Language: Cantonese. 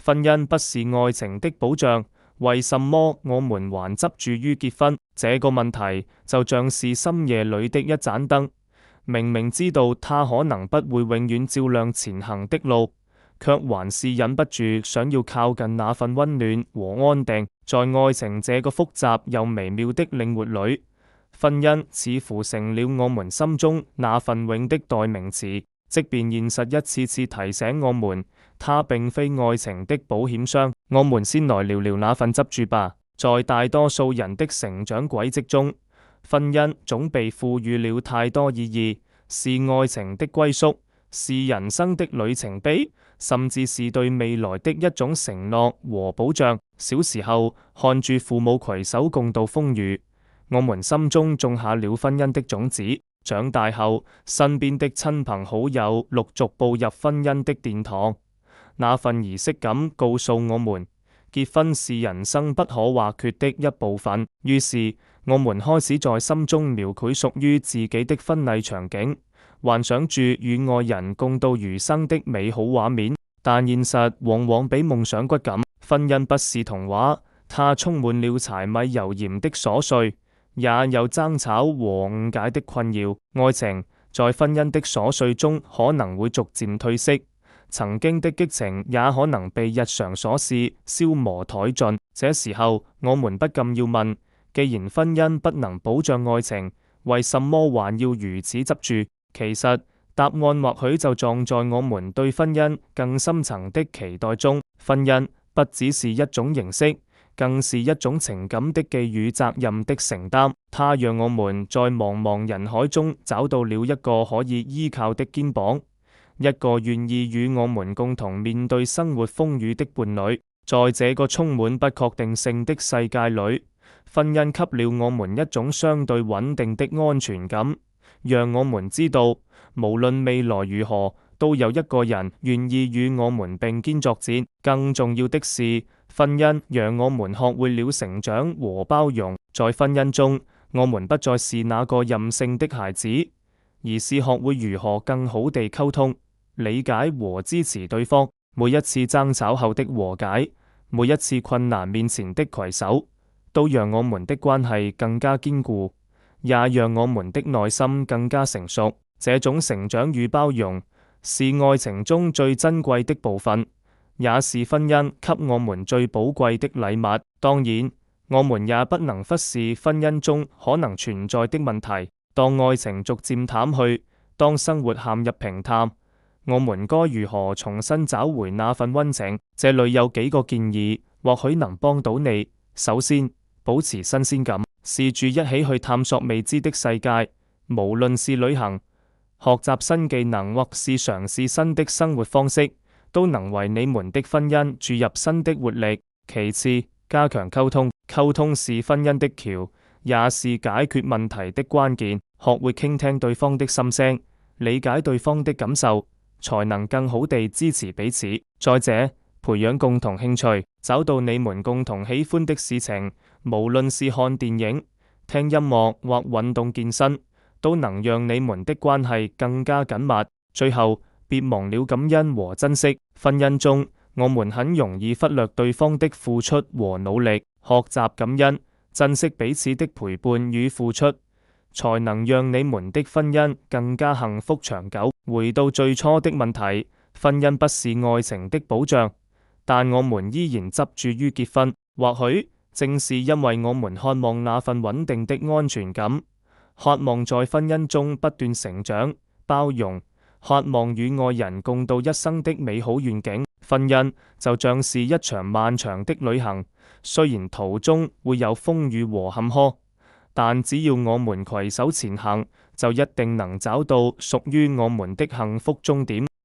婚姻不是愛情的保障，為什麼我們還執着於結婚？這個問題就像是深夜裏的一盞燈，明明知道它可能不會永遠照亮前行的路，卻還是忍不住想要靠近那份溫暖和安定。在愛情這個複雜又微妙的領域裏，婚姻似乎成了我們心中那份永的代名詞。即便現實一次次提醒我們，它並非愛情的保險箱，我們先來聊聊那份執着吧。在大多數人的成長軌跡中，婚姻總被賦予了太多意義，是愛情的歸宿，是人生的里程碑，甚至是對未來的一種承諾和保障。小時候看住父母攜手共度風雨，我們心中種下了婚姻的種子。長大後，身邊的親朋好友陸續步入婚姻的殿堂，那份儀式感告訴我們，結婚是人生不可或缺的一部分。於是，我們開始在心中描繪屬於自己的婚禮場景，幻想住與愛人共度餘生的美好畫面。但現實往往比夢想骨感，婚姻不是童話，它充滿了柴米油鹽的瑣碎，也有爭吵和誤解的困擾。愛情在婚姻的瑣碎中可能會逐漸褪色，曾經的激情也可能被日常瑣事消磨殆盡。這時候，我們不禁要問，既然婚姻不能保障愛情，為什麼還要如此執着？其實答案或許就葬在我們對婚姻更深層的期待中。婚姻不只是一種形式，更是一種情感的寄予責任的承擔。它讓我們在茫茫人海中找到了一個可以依靠的肩膀，一個願意與我們共同面對生活風雨的伴侶。在這個充滿不確定性的世界裏，婚姻給了我們一種相對穩定的安全感，讓我們知道無論未來如何，都有一個人願意與我們並肩作戰。更重要的是，婚姻讓我們學會了成長和包容。在婚姻中，我們不再是那個任性的孩子，而是學會如何更好地溝通、理解和支持對方。每一次爭吵後的和解，每一次困難面前的攜手，都讓我們的關係更加堅固，也讓我們的內心更加成熟。這種成長與包容是愛情中最珍貴的部分，也是婚姻給我們最寶貴的禮物。當然，我們也不能忽視婚姻中可能存在的問題。當愛情逐漸淡去，當生活陷入平淡，我們該如何重新找回那份溫情？這裏有幾個建議，或許能幫到你。首先，保持新鮮感，試住一起去探索未知的世界，無論是旅行、學習新技能，或是嘗試新的生活方式，都能為你們的婚姻注入新的活力。其次，加強溝通，溝通是婚姻的橋，也是解決問題的關鍵。學會傾聽對方的心聲，理解對方的感受，才能更好地支持彼此。再者，培養共同興趣，找到你們共同喜歡的事情，無論是看電影、聽音樂或運動健身，都能讓你們的關係更加緊密。最後，別忘了感恩和珍惜。婚姻中，我們很容易忽略對方的付出和努力，學習感恩，珍惜彼此的陪伴與付出，才能讓你們的婚姻更加幸福長久。回到最初的問題，婚姻不是愛情的保障，但我們依然執着於結婚。或許正是因為我們渴望那份穩定的安全感，渴望在婚姻中不斷成長、包容，渴望與愛人共度一生的美好願景。婚姻就像是一場漫長的旅行，雖然途中會有風雨和坎坷，但只要我們攜手前行，就一定能找到屬於我們的幸福終點。